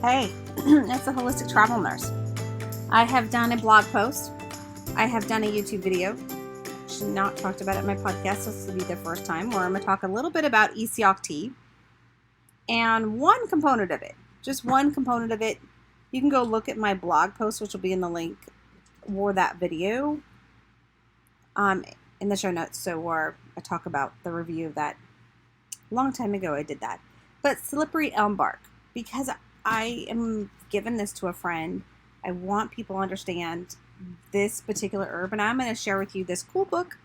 Hey, it's the Holistic Travel Nurse. I have done a blog post. I have done a YouTube video. Actually not talked about it in my podcast, so this will be the first time, where I'm going to talk a little bit about ECOG and one component of it. Just one component of it. You can go look at my blog post, which will be in the link for that video in the show notes. So where I talk about the review of that. A long time ago I did that. But slippery elm bark, because I am giving this to a friend. I want people to understand this particular herb, and I'm going to share with you this cool book.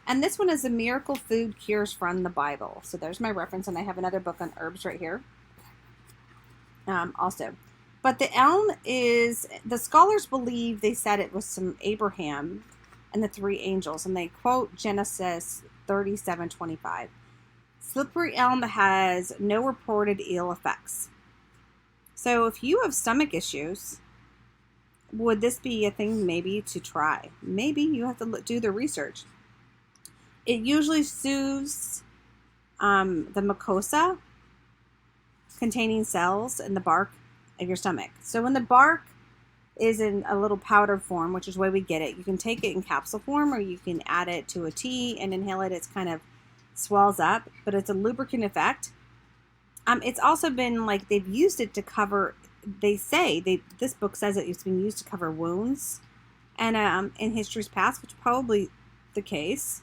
And this one is The Miracle Food Cures from the Bible. So there's my reference, and I have another book on herbs right here also. But the elm is, the scholars believe they said it was from Abraham and the three angels, and they quote Genesis 37:25. Slippery elm has no reported ill effects. So if you have stomach issues, would this be a thing maybe to try? Maybe you have to do the research. It usually soothes the mucosa containing cells in the bark of your stomach. So when the bark is in a little powdered form, which is the way we get it, you can take it in capsule form, or you can add it to a tea and inhale it. It's kind of swells up, but it's a lubricant effect. It's also been like they've used it to cover, this book says it's been used to cover wounds and in history's past, which is probably the case.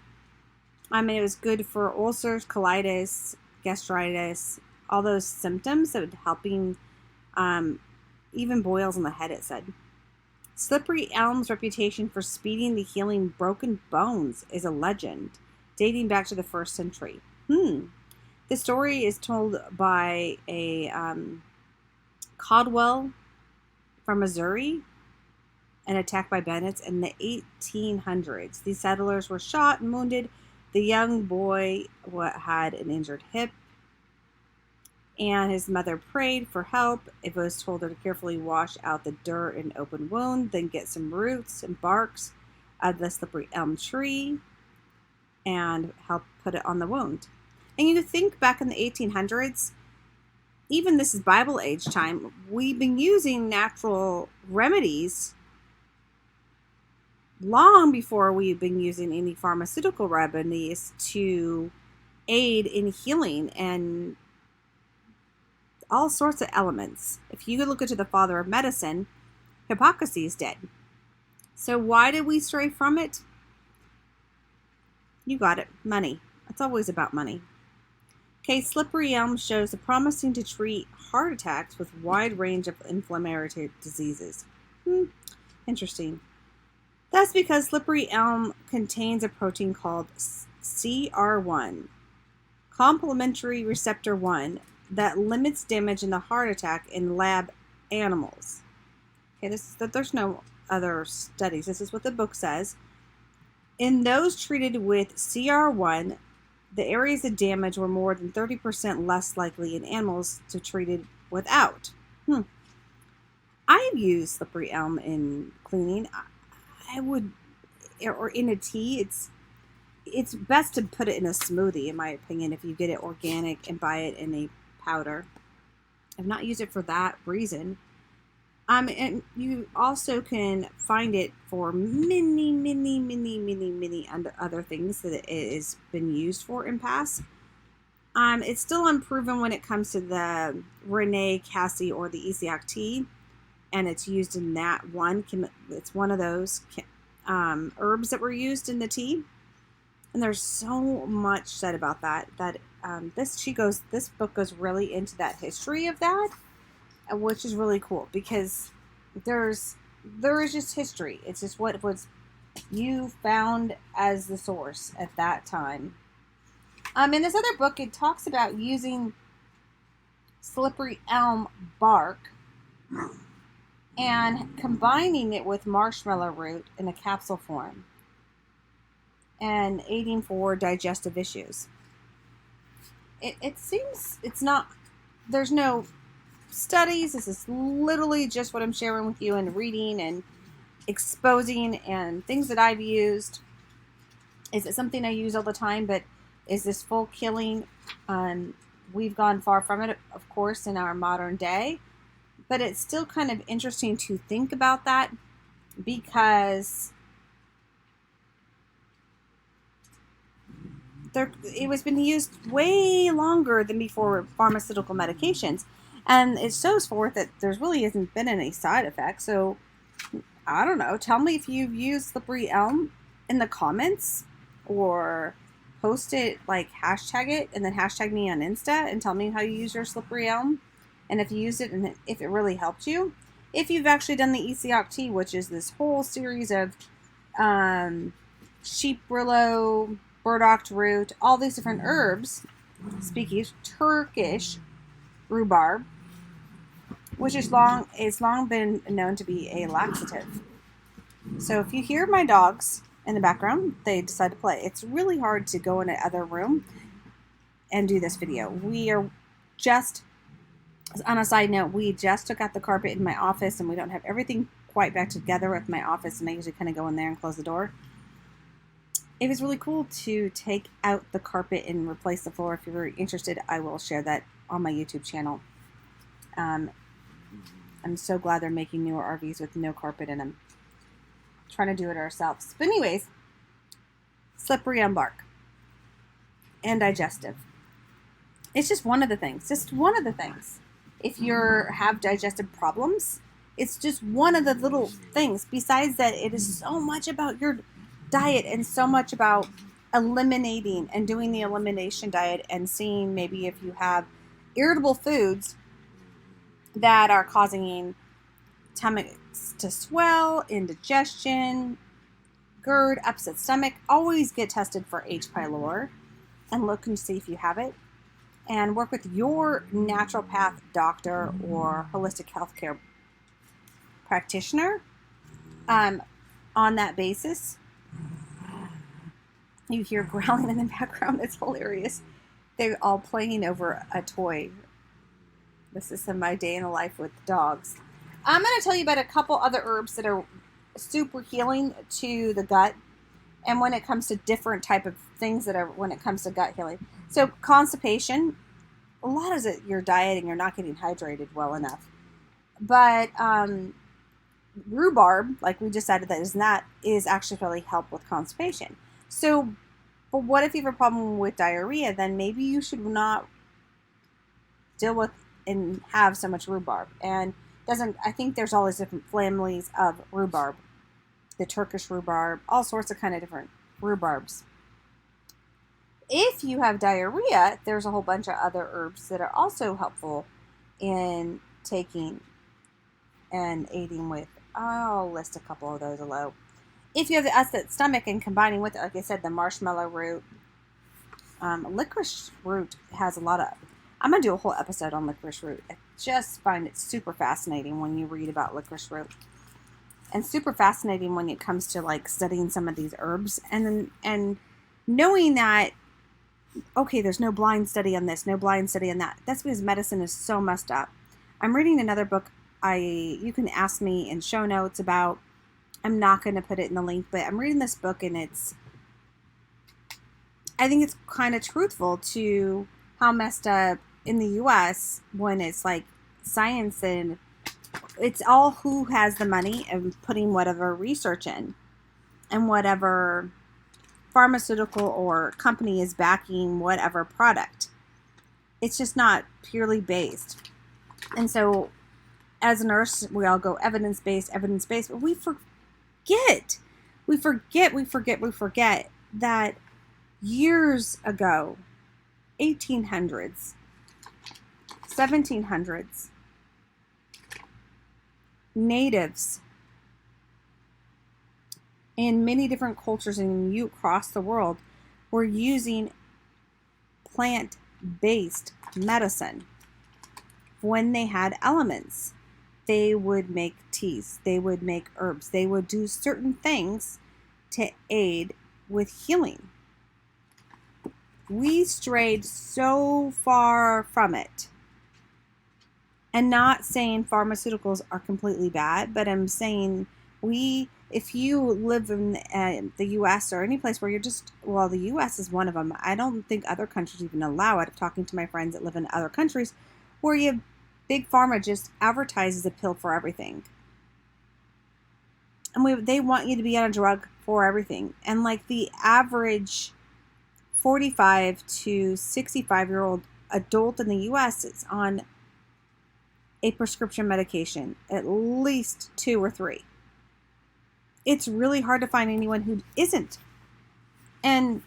It was good for ulcers, colitis, gastritis, all those symptoms, that helping even boils on the head, it said. Slippery elm's reputation for speeding the healing broken bones is a legend dating back to the 1st century. The story is told by a Caldwell from Missouri, and attacked by bandits in the 1800s. These settlers were shot and wounded. The young boy had an injured hip, and his mother prayed for help. It was told her to carefully wash out the dirt in open wound, then get some roots and barks of the slippery elm tree and help put it on the wound. And you think back in the 1800s, even this is Bible age time, we've been using natural remedies long before we've been using any pharmaceutical remedies to aid in healing and all sorts of elements. If you look into the father of medicine, Hippocrates is dead. So why did we stray from it? You got it. Money. It's always about money. Okay, slippery elm shows the promising to treat heart attacks with wide range of inflammatory diseases. Interesting. That's because slippery elm contains a protein called CR1, complementary receptor 1, that limits damage in the heart attack in lab animals. Okay, there's no other studies. This is what the book says. In those treated with CR1, the areas of damage were more than 30% less likely in animals to treated without. I've used slippery elm in cleaning. I would, or in a tea. It's best to put it in a smoothie, in my opinion, if you get it organic and buy it in a powder. I've not used it for that reason. And you also can find it for many other things that it has been used for in past. It's still unproven when it comes to the Renee Cassie or the ECOG, and it's used in that one. It's one of those herbs that were used in the tea. And there's so much said about that. This book goes really into that history of that, which is really cool, because there is just history. It's just what was you found as the source at that time. In this other book, it talks about using slippery elm bark and combining it with marshmallow root in a capsule form and aiding for digestive issues. It seems it's not, there's no studies. This is literally just what I'm sharing with you and reading and exposing and things that I've used. Is it something I use all the time? But is this full killing? We've gone far from it, of course, in our modern day. But it's still kind of interesting to think about that, because it was been used way longer than before pharmaceutical medications. And it shows forth that there really hasn't been any side effects. So, I don't know. Tell me if you've used slippery elm in the comments, or post it, like hashtag it, and then hashtag me on Insta and tell me how you use your slippery elm, and if you used it and if it really helped you. If you've actually done the Ecioc tea, which is this whole series of sheep willow, burdock root, all these different herbs, Turkish rhubarb, which is long been known to be a laxative. So if you hear my dogs in the background, they decide to play. It's really hard to go in another room and do this video. We are just, on a side note, we just took out the carpet in my office, and we don't have everything quite back together with my office, and I usually kind of go in there and close the door. It was really cool to take out the carpet and replace the floor. If you're very interested, I will share that on my YouTube channel. I'm so glad they're making newer RVs with no carpet in them. Trying to do it ourselves. But anyways, slippery elm bark and digestive. It's just one of the things. Just one of the things. If you have digestive problems, it's just one of the little things. Besides that, it is so much about your diet and so much about eliminating and doing the elimination diet and seeing maybe if you have irritable foods that are causing stomachs to swell, indigestion, GERD, upset stomach. Always get tested for H. pylori and look and see if you have it. And work with your naturopath doctor or holistic healthcare practitioner on that basis. You hear growling in the background. It's hilarious. They're all playing over a toy. This is my day in the life with dogs. I'm going to tell you about a couple other herbs that are super healing to the gut, and when it comes to different type of things that are when it comes to gut healing. So constipation, a lot of it your diet and you're not getting hydrated well enough. But rhubarb, like we just said, that is actually really help with constipation. So, but what if you have a problem with diarrhea? Then maybe you should not deal with and have so much rhubarb. And I think there's all these different families of rhubarb, the Turkish rhubarb, all sorts of kind of different rhubarbs. If you have diarrhea, there's a whole bunch of other herbs that are also helpful in taking and aiding with. I'll list a couple of those below. If you have the upset stomach and combining with it, like I said, the marshmallow root, licorice root has a lot of. I'm going to do a whole episode on licorice root. I just find it super fascinating when you read about licorice root. And super fascinating when it comes to like studying some of these herbs. And knowing that, okay, there's no blind study on this, no blind study on that. That's because medicine is so messed up. I'm reading another book you can ask me in show notes about. I'm not going to put it in the link, but I'm reading this book, and I think it's kind of truthful to how messed up in the U.S. when it's like science, and it's all who has the money and putting whatever research in, and whatever pharmaceutical or company is backing whatever product. It's just not purely based. And so as a nurse, we all go evidence-based, but we forget that years ago, 1800s, 1700s, natives in many different cultures across the world were using plant-based medicine. When they had elements, they would make teas, they would make herbs, they would do certain things to aid with healing. We strayed so far from it. And not saying pharmaceuticals are completely bad, but I'm saying if you live in the U.S. or any place where the U.S. is one of them. I don't think other countries even allow it. I'm talking to my friends that live in other countries where you have Big Pharma just advertises a pill for everything. And they want you to be on a drug for everything. And like the average 45 to 65-year-old adult in the U.S. is on a prescription medication, at least 2 or 3. It's really hard to find anyone who isn't. And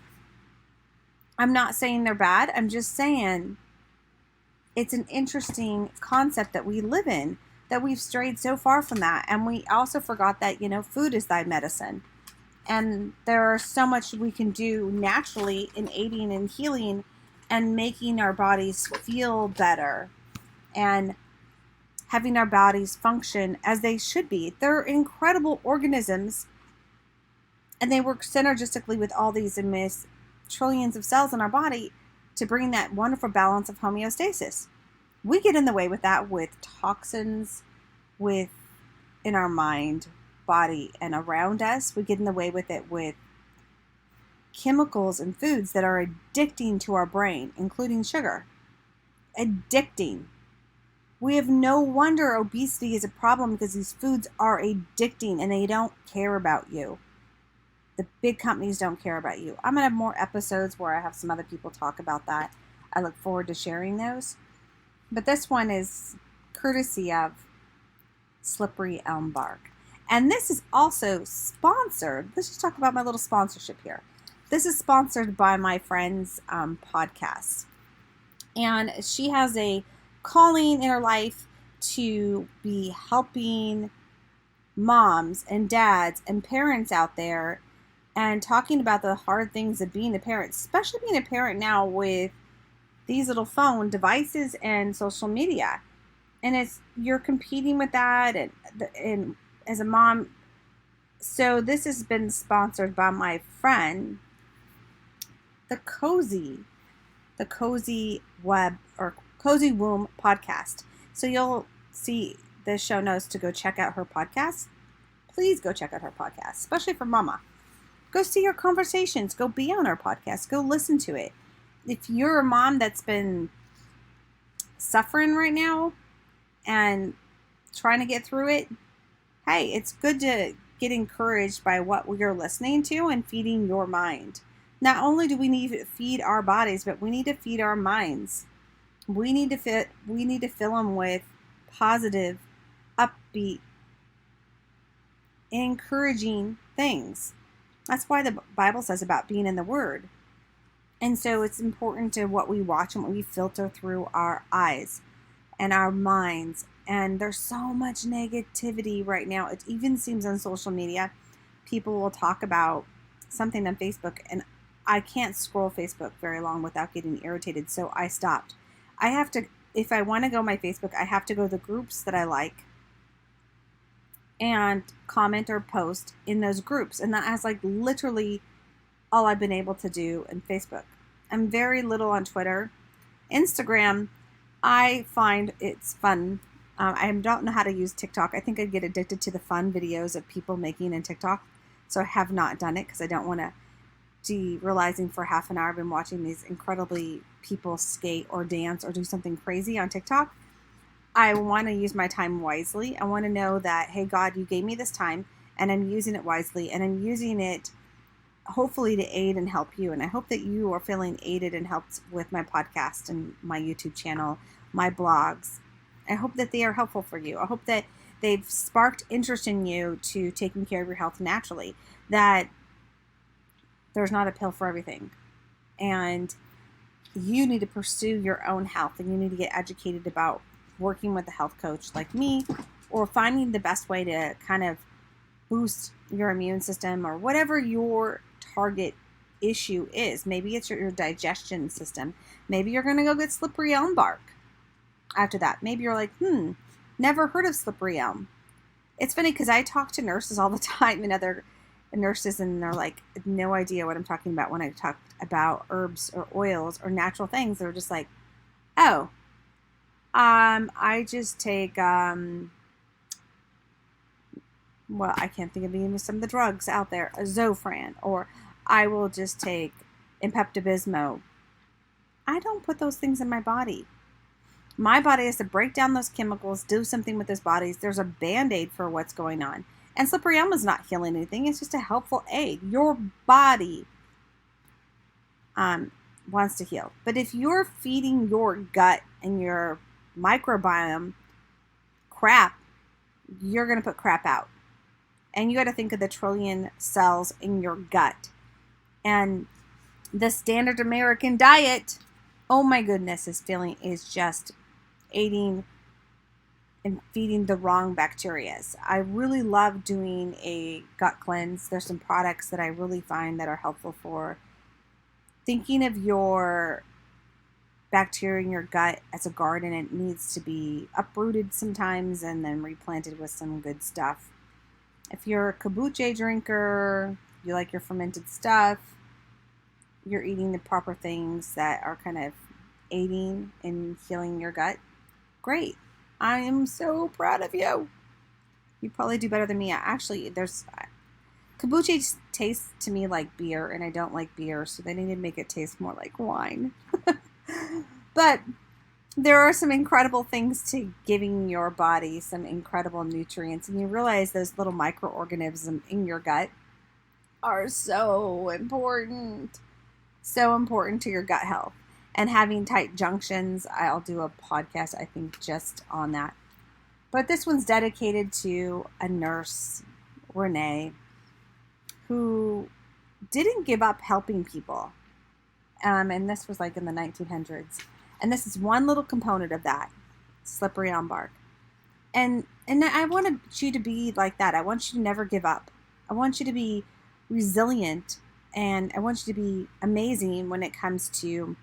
I'm not saying they're bad. I'm just saying it's an interesting concept that we live in, that we've strayed so far from that. And we also forgot that, food is thy medicine. And there are so much we can do naturally in aiding and healing and making our bodies feel better and having our bodies function as they should be. They're incredible organisms, and they work synergistically with all these trillions of cells in our body to bring that wonderful balance of homeostasis. We get in the way with that with toxins, in our mind, body, and around us. We get in the way with it with chemicals and foods that are addicting to our brain, including sugar. Addicting. We have no wonder obesity is a problem, because these foods are addicting and they don't care about you. The big companies don't care about you. I'm going to have more episodes where I have some other people talk about that. I look forward to sharing those. But this one is courtesy of Slippery Elm Bark. And this is also sponsored. Let's just talk about my little sponsorship here. This is sponsored by my friend's podcast. And she has a calling in her life to be helping moms and dads and parents out there and talking about the hard things of being a parent, especially being a parent now with these little phone devices and social media. And you're competing with that and as a mom. So this has been sponsored by my friend, the Cozy Web or Cozy Womb podcast. So you'll see the show notes to go check out her podcast. Please go check out her podcast, especially for mama. Go see her conversations. Go be on her podcast. Go listen to it. If you're a mom that's been suffering right now and trying to get through it, hey, it's good to get encouraged by what you're listening to and feeding your mind. Not only do we need to feed our bodies, but we need to feed our minds. We need to fill them with positive, upbeat, encouraging things. That's why the Bible says about being in the Word. And so it's important to what we watch and what we filter through our eyes and our minds. And there's so much negativity right now. It even seems on social media, people will talk about something on Facebook, and I can't scroll Facebook very long without getting irritated, so I stopped. I have to, if I want to go on my Facebook, I have to go to the groups that I like and comment or post in those groups. And that's like literally all I've been able to do in Facebook. I'm very little on Twitter. Instagram, I find it's fun. I don't know how to use TikTok. I think I get addicted to the fun videos of people making in TikTok. So I have not done it because I don't want to be realizing for half an hour I've been watching these incredibly people skate or dance or do something crazy on TikTok. I want to use my time wisely. I want to know that, hey, God, you gave me this time and I'm using it wisely, and I'm using it hopefully to aid and help you. And I hope that you are feeling aided and helped with my podcast and my YouTube channel, my blogs. I hope that they are helpful for you. I hope that they've sparked interest in you to taking care of your health naturally, that there's not a pill for everything. And you need to pursue your own health, and you need to get educated about working with a health coach like me, or finding the best way to kind of boost your immune system, or whatever your target issue is. Maybe it's your digestion system. Maybe you're going to go get slippery elm bark after that. Maybe you're like, never heard of slippery elm. It's funny because I talk to nurses all the time and other nurses, and they're like, no idea what I'm talking about when I talk about herbs or oils or natural things. They're just like, oh, I just take, well, I can't think of even some of the drugs out there, a Zofran, or I will just take Pepto-Bismol. I don't put those things in my body. My body has to break down those chemicals, do something with those bodies. There's a band-aid for what's going on. And slippery elm is not healing anything. It's just a helpful aid. Your body wants to heal. But if you're feeding your gut and your microbiome crap, you're going to put crap out. And you got to think of the trillion cells in your gut. And the standard American diet, oh my goodness, is just aiding and feeding the wrong bacteria. I really love doing a gut cleanse. There's some products that I really find that are helpful for thinking of your bacteria in your gut as a garden. It needs to be uprooted sometimes and then replanted with some good stuff. If you're a kombucha drinker, you like your fermented stuff, you're eating the proper things that are kind of aiding in healing your gut, great. I am so proud of you. You probably do better than me. Actually, kombucha tastes to me like beer, and I don't like beer, so they need to make it taste more like wine. But there are some incredible things to giving your body some incredible nutrients, and you realize those little microorganisms in your gut are so important to your gut health. And having tight junctions, I'll do a podcast, I think, just on that. But this one's dedicated to a nurse, Renee, who didn't give up helping people. And this was like in the 1900s. And this is one little component of that, slippery elm bark. And I wanted you to be like that. I want you to never give up. I want you to be resilient, and I want you to be amazing when it comes to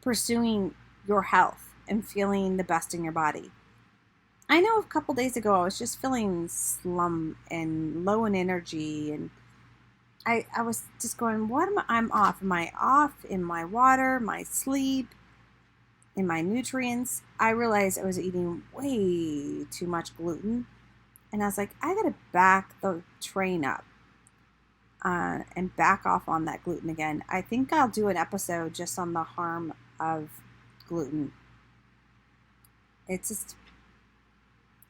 pursuing your health and feeling the best in your body. I know a couple days ago I was just feeling slum and low in energy, and I was just going, I'm off. Am I off in my water, my sleep, in my nutrients? I realized I was eating way too much gluten, and I was like, I gotta back the train up and back off on that gluten again. I think I'll do an episode just on the harm of gluten. It's just,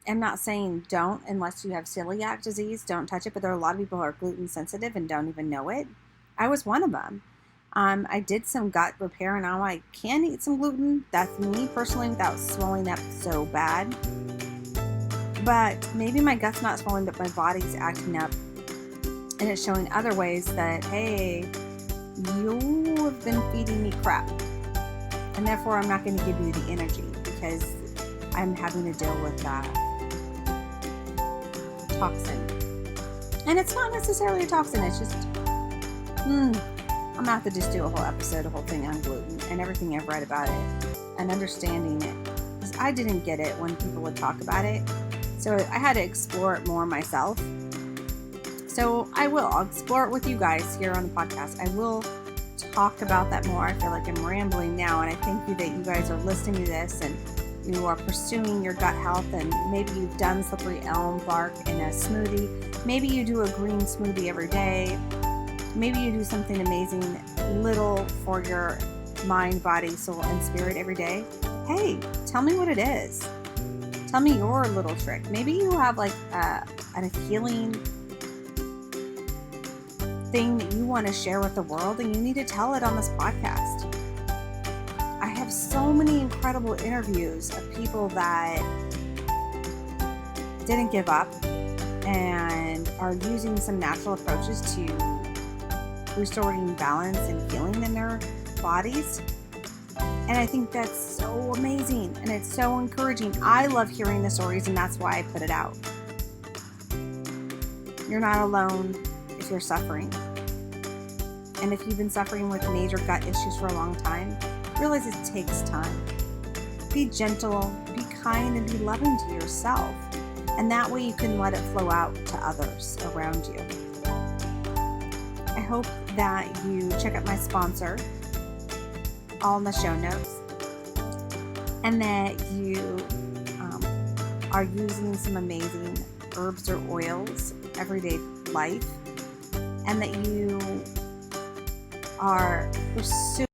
I'm not saying don't, unless you have celiac disease, don't touch it, but there are a lot of people who are gluten sensitive and don't even know it. I was one of them. I did some gut repair, and now I can eat some gluten. That's me personally, without swelling up so bad. But maybe my gut's not swelling, but my body's acting up, and it's showing other ways that, hey, you have been feeding me crap, and therefore I'm not going to give you the energy because I'm having to deal with that toxin. And it's not necessarily a toxin, it's just I'm gonna have to just do a whole episode, a whole thing on gluten and everything I've read about it and understanding it, because I didn't get it when people would talk about it, so I had to explore it more myself. So I'll explore it with you guys here on the podcast. I will talk about that more. I feel like I'm rambling now, and I thank you that you guys are listening to this and you are pursuing your gut health, and maybe you've done slippery elm bark in a smoothie. Maybe you do a green smoothie every day. Maybe you do something amazing little for your mind, body, soul, and spirit every day. Hey, tell me what it is. Tell me your little trick. Maybe you have like a healing thing that you want to share with the world, and you need to tell it on this podcast. I have so many incredible interviews of people that didn't give up and are using some natural approaches to restoring balance and healing in their bodies. And I think that's so amazing, and it's so encouraging. I love hearing the stories, and that's why I put it out. You're not alone if you're suffering. And if you've been suffering with major gut issues for a long time, realize it takes time. Be gentle, be kind, and be loving to yourself. And that way you can let it flow out to others around you. I hope that you check out my sponsor, all in the show notes, and that you are using some amazing herbs or oils everyday life, and that you are pursuing